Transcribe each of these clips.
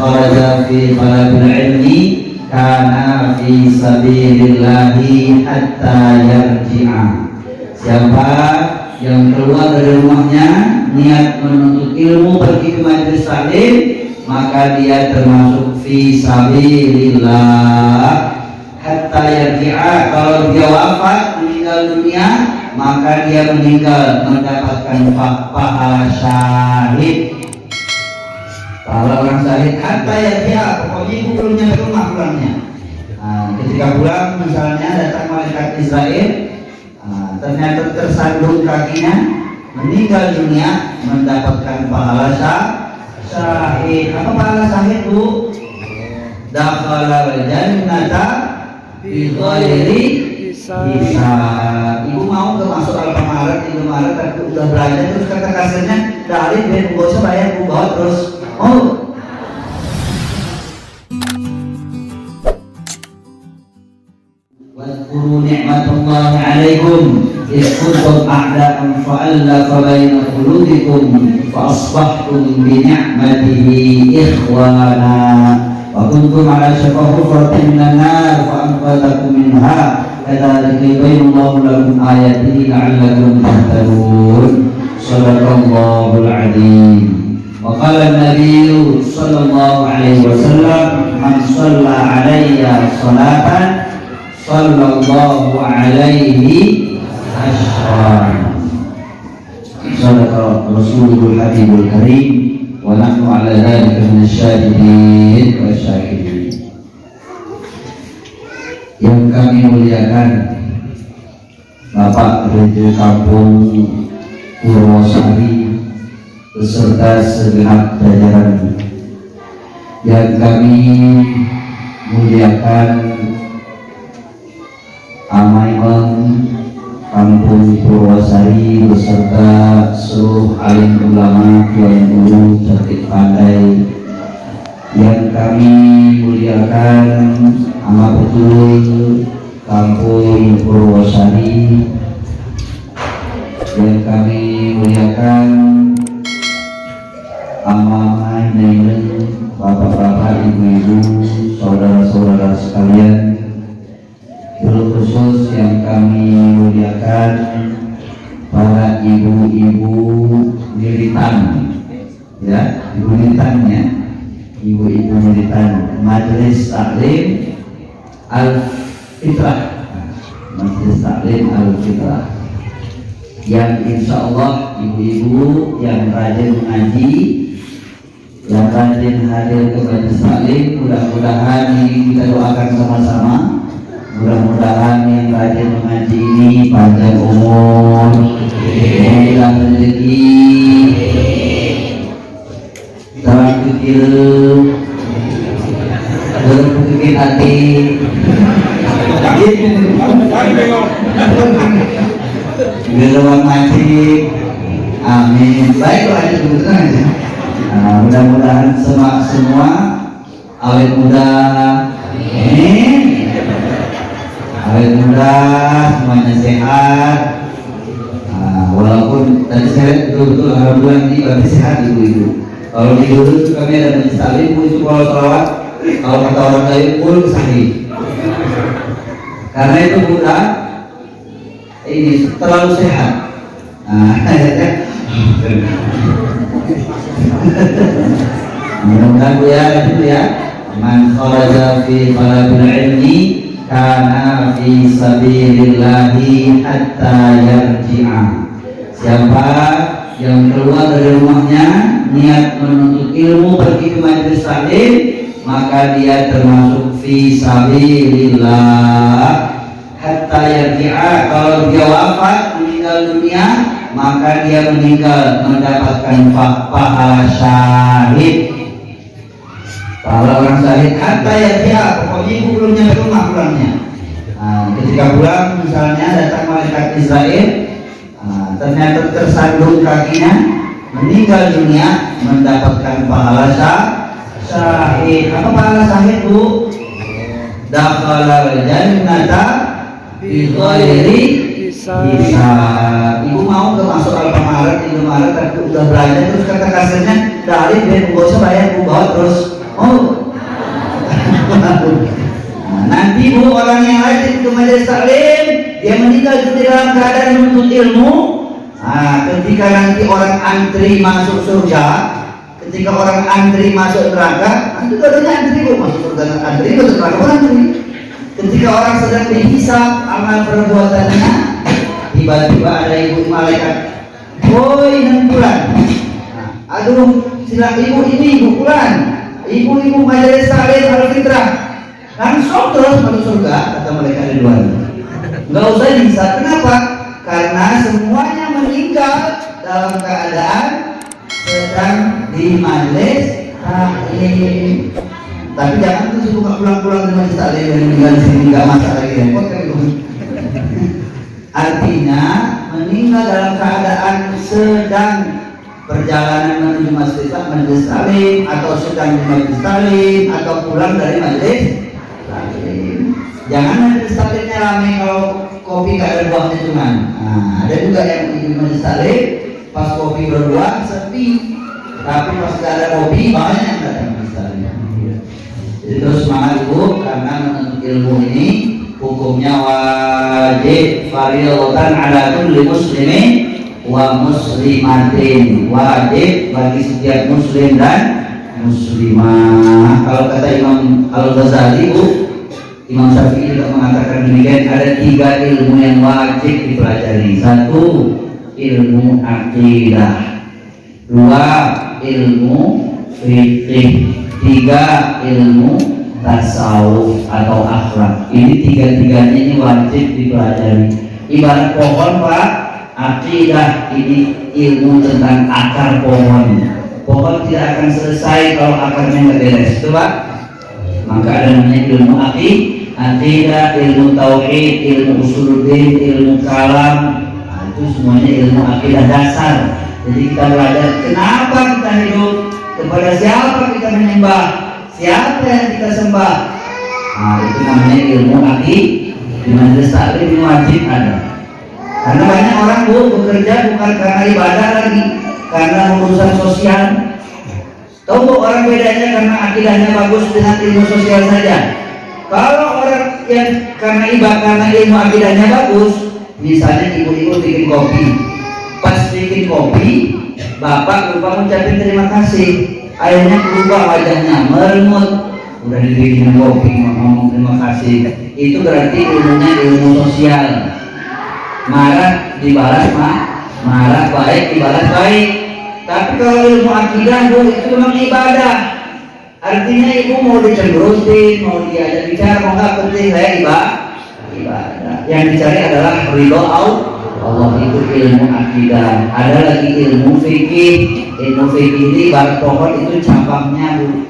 kharaja fi talabil ilmi kana fi sabilillahi hatta yarji'a. Siapa yang keluar dari rumahnya niat menuntut ilmu pergi ke majelis taklim, maka dia termasuk fi sabilillah hatta yarji'a. Kalau dia wafat meninggal dunia, maka dia meninggal mendapatkan pahala syahid. Pahala orang syahid hatta yarji'a, pokoknya ibu belum nyampe rumah pulangnya. Ketika pulang misalnya datang malaikat Israel, ternyata tersandung kakinya, meninggal dunia, mendapatkan pahala syahid. Apa pahala syahid, Bu? Dakhalal jannata bi ghairi hisab. Ibu mau ke masuk Alfamaret, Indomaret, tapi udah belanja terus kata kasirnya, dari biar gak usah bayar, Bu, bawa terus. Oh, wadhkuru ni'matallahi 'alaikum idh kuntum a'da'an fa'alafa baina qulubikum fa asbahtum bi ni'matihi ikhwana wa kuntum 'ala shafa hufratin minan nar fa anqadhakum minha kadzalika yubayyinullahu lakum ayatihi la'allakum tahtadun. Shadaqallahul 'adzim. Wa qala an-nabiyyu sallallahu alaihi wasallam man shalla 'alayya shalatan sallallahu alaihi asyran. Sadaqa Rasulul Habibul Karim wa nahnu ala dzalika minasyahidin wa syahidin. Yang kami muliakan Bapak Gereja Kampung Purwosari beserta segenap jajaran, yang kami muliakan Amaiman Kampung Purwosari beserta seluruh alim ulama, kiai guru, cerdik pandai, yang kami muliakan amat betul Kampung Purwosari, yang kami muliakan Amamai Naimen, bapak-bapak, ibu-ibu, saudara-saudara sekalian, khusus yang kami muliakan para ibu-ibu militan, ya, ibu militannya, ibu-ibu militan Majelis Taklim Al-Fitrah, Majelis Taklim Al-Fitrah, yang insya Allah ibu-ibu yang rajin mengaji, yang rajin hadir ke Majelis Taklim, mudah-mudahan ini kita doakan sama-sama. Mudah-mudahan yang rajin mengaji ini panjang umur, murah rezeki, terang pikir, berpikir hati, gelombang majik, amin. Baik, lanjut kebetulan aja. Mudah-mudahan semua awet muda, amin. Awet muda, semuanya sehat. Walaupun tadi saya lihat betul-betul alhamdulillah ini berarti sehat ibu-ibu. Kalau di dulu kami ada majelis taklim, itu kalau salawat, kalau kata orang lain pun sahih. Karena itu muda, ini terlalu sehat. Mudah-mudahan Bu ya, itu ya. Man kharaja fi talabil ilmi kana fi sabilillahi hatta yarji'a. Siapa yang keluar dari rumahnya niat menuntut ilmu pergi ke majelis taklim, maka dia termasuk fi sabilillah hatta yarji'a. Kalau dia wafat meninggal dunia, maka dia meninggal mendapatkan pahala syahid. Pahala orang syahid hatta yarji'a, pokoknya ibu belum nyampe rumah pulangnya. Ketika pulang misalnya datang malaikat Israel, ternyata tersandung kakinya, meninggal dunia, mendapatkan pahala syahid. Apa pahala syahid, Bu? Dakhalal jannata bi ghairi hisab. Ibu mau ke masuk Alfamaret, Indomaret, tapi udah belanja terus kata kasirnya, dari biar gak usah bayar, Bu, bawa terus. Oh. Nah, nanti bu orang yang rajin ke majelis taklim, dia meninggal di dalam keadaan menuntut ilmu. Nah, ketika nanti orang antri masuk surga, ketika orang antri masuk neraka, nanti katanya antri bu masuk surga, antri masuk neraka pun antri. Ketika orang sedang dihisab amal perbuatannya, tiba-tiba ada ibu malaikat, woi Bulan, nah, aduh sila ibu ini ibu Bulan, ibu majelis taklim Al-Fitrah, langsung terus masuk surga, kata malaikat Ridwan. Nggak usah dihisab, kenapa? Karena semuanya meninggal dalam keadaan sedang di majelis taklim. Tapi jangan tuh suka pulang-pulang di majelis taklim dan meninggal di sini, nggak masalah lagi repot kan itu. Artinya meninggal dalam keadaan sedang perjalanan menuju majelis taklim, atau sedang di majelis taklim, atau pulang dari majelis taklim. Jangan majelis taklimnya ramai kalau kopi nggak ada buahnya cuman. Nah, ada juga yang di majelis taklim pas kopi berbuah sepi, tapi pas nggak ada kopi banyak yang datang majelis taklim. Jadi terus semangat bu, karena menuntut ilmu ini hukumnya wajib fardhatan ala kulli muslimin wa muslimatin, wajib bagi setiap muslim dan muslimah. Kalau kata Imam Al-Ghazali bu, Imam Syafi'i juga mengatakan demikian, ada 3 ilmu yang wajib dipelajari. 1, ilmu akidah, 2, ilmu fikih, 3, ilmu tasawuf atau akhlak. Ini 3-tiganya ini wajib dipelajari. Ibarat pohon pak, akidah ini ilmu tentang akar pohon. Pohon tidak akan selesai kalau akarnya nggak beres, itu pak. Maka ada namanya ilmu akidah, ilmu tauhid, ilmu usuluddin, ilmu kalam. Nah, itu semuanya ilmu akidah dasar. Jadi kita belajar kenapa kita hidup, kepada siapa kita menyembah, siapa yang kita sembah. Nah, itu namanya ilmu akidah. Di majelis taklim ini wajib ada. Karena banyak orang bu bekerja bukan karena ibadah lagi, karena urusan sosial. Tahu bu orang bedanya karena akidahnya bagus dengan ilmu sosial saja. Kalau orang yang karena ibadah, karena ilmu akidahnya bagus, misalnya ibu-ibu bikin kopi, pas bikin kopi bapak lupa ngucapin terima kasih, akhirnya berubah wajahnya meremut, udah dibikin kopi ngomong terima kasih. Itu berarti ilmunya ilmu sosial. Marah dibalas marah, baik dibalas baik. Tapi kalau ilmu akidah bu, itu memang ibadah. Artinya ibu mau dicemberutin, mau diajak bicara, mau nggak penting, saya ibadah. Yang dicari adalah ridho Allah, itu ilmu akidah. Ada lagi ilmu fikih. Ilmu fikih ini ibarat pohon, itu cabangnya bu,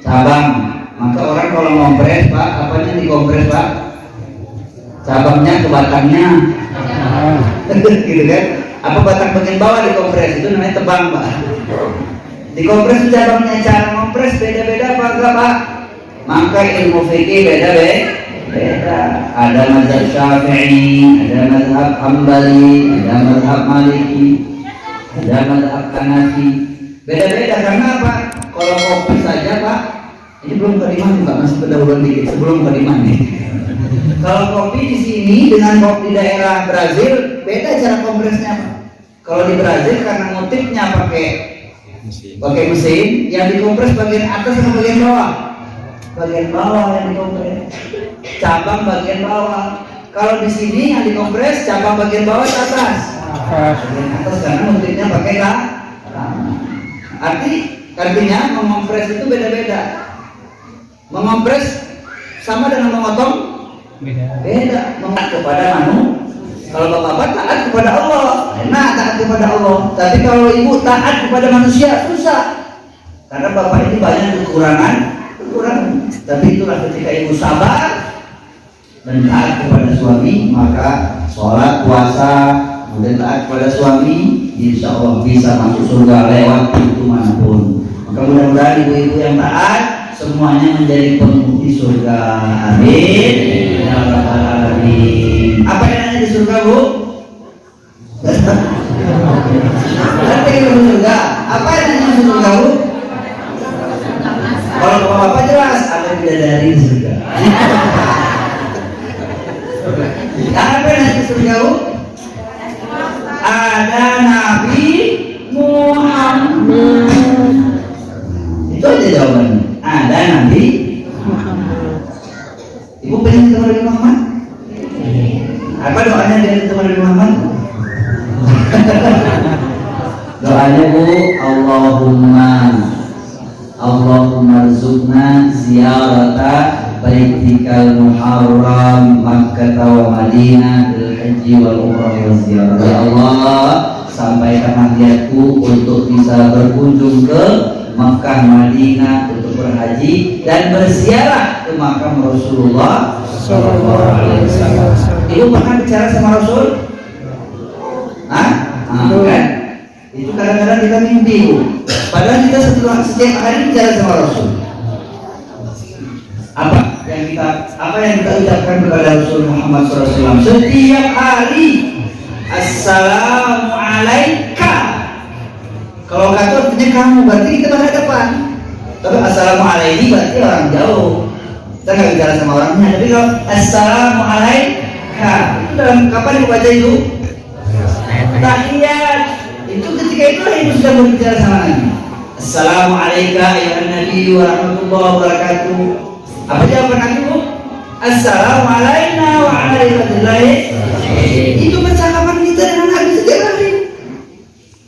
cabang. Maka orang kalau ngompres pak, apanya dikompres pak? Cabangnya ke batangnya. Gitu kan? Apa batang bagian bawah dikompres, itu namanya tebang pak. Dikompres cabangnya, cara ngompres beda-beda apa enggak pak? Maka ilmu fikih beda. Ada mazhab Syafi'i, ada mazhab Hambali, ada mazhab Maliki, ada mazhab Hanafi. Beda-beda karena apa? Kalau kopi saja pak, ini belum kediman juga, masih pendahuluan dikit sebelum kediman nih. Kalau kopi di sini dengan kopi di daerah Brazil beda cara kompresnya pak. Kalau di Brazil karena motifnya pakai mesin, yang dikompres bagian atas atau bagian bawah? Bagian bawah yang dikompres. Cabang bagian bawah. Kalau di sini yang dikompres cabang bagian bawah ke atas. Bagian atas karena motifnya pakai artinya mengompres itu beda-beda. Mengompres sama dengan memotong beda. Mengat kepada manusia. Kalau bapak taat kepada Allah, enak taat kepada Allah. Tapi kalau ibu taat kepada manusia susah. Karena bapak ini banyak kekurangan. Tapi itulah ketika ibu sabar dan taat kepada suami, maka sholat, puasa, kemudian taat kepada suami, insya Allah bisa masuk surga lewat pintu manapun. Maka mudah-mudahan ibu-ibu yang taat semuanya menjadi penghuni surga. Amin. Ya Rabbal Alamin. Apa yang ada di surga bu? Nanti di surga. Apa yang ada di surga bu? Bapak jelas ada bidadari di surga. Apa yang di surga? Ada Nabi Muhammad. Itu aja jawabannya. Ada Nabi Muhammad. Ibu pengen ketemu Nabi Muhammad? Apa doanya dari ketemu Nabi Muhammad? Doanya Bu, Allahumma rizukna ziyarata baitikal muharram Makkah wa Madinah bil haji wal umrah wa ziyarah. Ya Allah, sampaikan hadiahku untuk bisa berkunjung ke Makkah, Madinah untuk berhaji dan berziarah ke makam Rasulullah sallallahu alaihi wasallam. Ibu pernah bicara sama Rasul? Kan? Itu kadang-kadang kita mimpi, Bu. Padahal kita setiap hari bicara sama Rasul. Apa yang kita ucapkan kepada Rasul Muhammad SAW setiap hari? Assalamu alaika. Kalau kata artinya kamu, berarti kita berhadapan. Tapi assalamu alaihi berarti orang jauh. Kita nggak bicara sama orangnya. Tapi kalau assalamu alaika, itu dalam kapan dibaca itu? Tahiyat. Itu ketika itulah ibu sudah berbicara sama Nabi. Assalamu alaika ya Nabi wa rahmatullahi wa barakatuh. Apa jawaban Nabi, Bu? Assalamu alaina wa ala ibadillahi. Itu percakapan kita dengan Nabi setiap hari.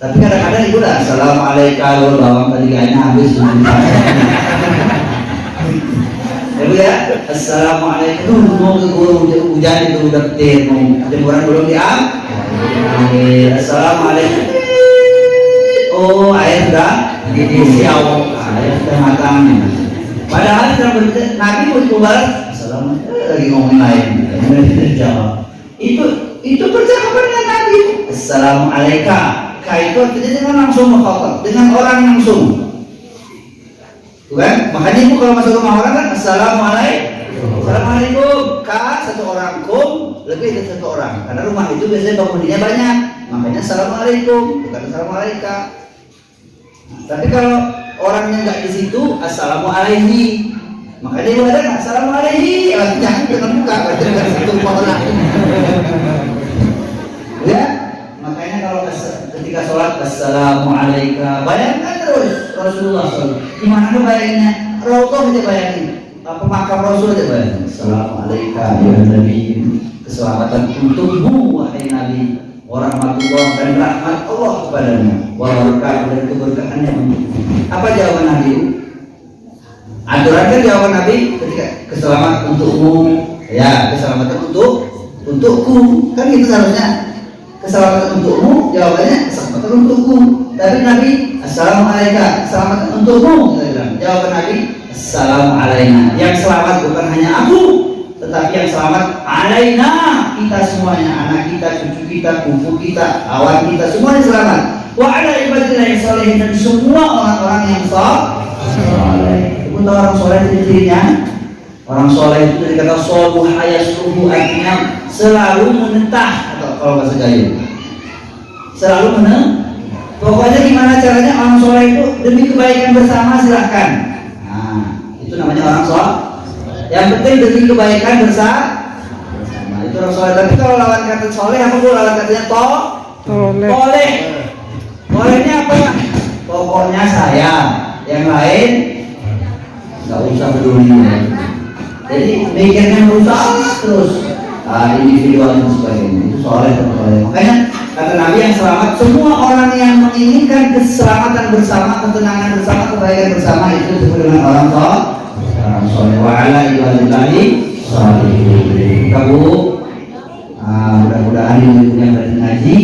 Tapi kadang-kadang ibu dah assalamu alaika wa bawang tadi kayaknya habis. Ya Bu ya, assalamualaikum. Mau ke guru hujan itu udah petir, mau jemuran belum diam. Assalamualaikum. Oh, air sudah siau, air sudah matang. Padahal dalam berita Nabi mau balas, assalamualaikum, lagi ngomong lain. Kemudian jawab. Itu percakapan dengan Nabi. Assalamualaikum. Itu artinya dengan langsung mengkhatab, dengan orang langsung. Bukan? Makanya ibu kalau masuk rumah orang kan assalamualaikum. Assalamualaikum. Satu orang, kum lebih dari satu orang. Karena rumah itu biasanya penghuninya banyak. Makanya assalamualaikum, bukan assalamualaikum. Tapi kalau orangnya nggak di situ, assalamualaikum. Makanya ibu ada nggak assalamualaikum. Jangan dengan buka, dengan satu orang. Ya, makanya kalau ketika sholat assalamualaikum, bayangkan terus Rasulullah SAW. Gimana tuh bayanginnya? Rasulullah aja bayangin. Apa makam Rasul aja bayangin. Assalamualaikum ya Nabi. Keselamatan untukmu wahai Nabi. Warahmatullah dan rahmat Allah kepadanya. Wabarakatuh dan keberkahannya. Apa jawaban Nabi? Aturan jawaban Nabi ketika keselamatan untukmu. Ya, keselamatan untukku. Kan itu seharusnya. Keselamatan untukmu, jawabannya keselamatan untukku. Tapi Nabi, assalamualaikum, keselamatan untukmu. Jawaban Nabi, assalamualaikum. Yang selamat bukan hanya aku, tetapi yang selamat alaina, kita semuanya, anak kita, cucu kita, pupu kita, kawan kita, semuanya selamat. Wa ala ibadillah yang solehin, dan semua orang-orang yang soleh. Ibu tahu orang soleh itu cirinya? Orang soleh itu dari kata soluh ayasuhu, artinya selalu menentah, atau kalau bahasa Jawa selalu pokoknya gimana caranya orang soleh itu demi kebaikan bersama silahkan. Nah, itu namanya orang soleh. Yang penting demi kebaikan bersama, itu orang soleh. Tapi kalau lawan kata soleh apa Bu? Lawan katanya boleh. Bolehnya apa? Pokoknya saya, yang lain nggak usah peduli. Jadi mikirnya berusaha terus. Individual dan sebagainya itu soleh atau soleh. Makanya kata Nabi yang selamat, semua orang yang menginginkan keselamatan bersama, ketenangan bersama, kebaikan bersama itu disebut dengan orang soleh. Wa ala ibadillahi sholihin. Kamu mudah-mudahan ibu yang rajin ngaji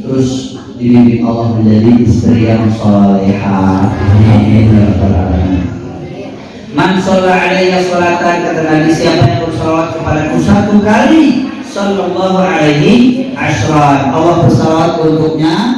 terus dibimbing Allah menjadi istri yang solehah. Amin. Man sholla alaiya sholatan, kata Nabi, siapa yang bersalawat kepadaku satu kali, sallallahu alaihi asyran, Allah bersalawat untuknya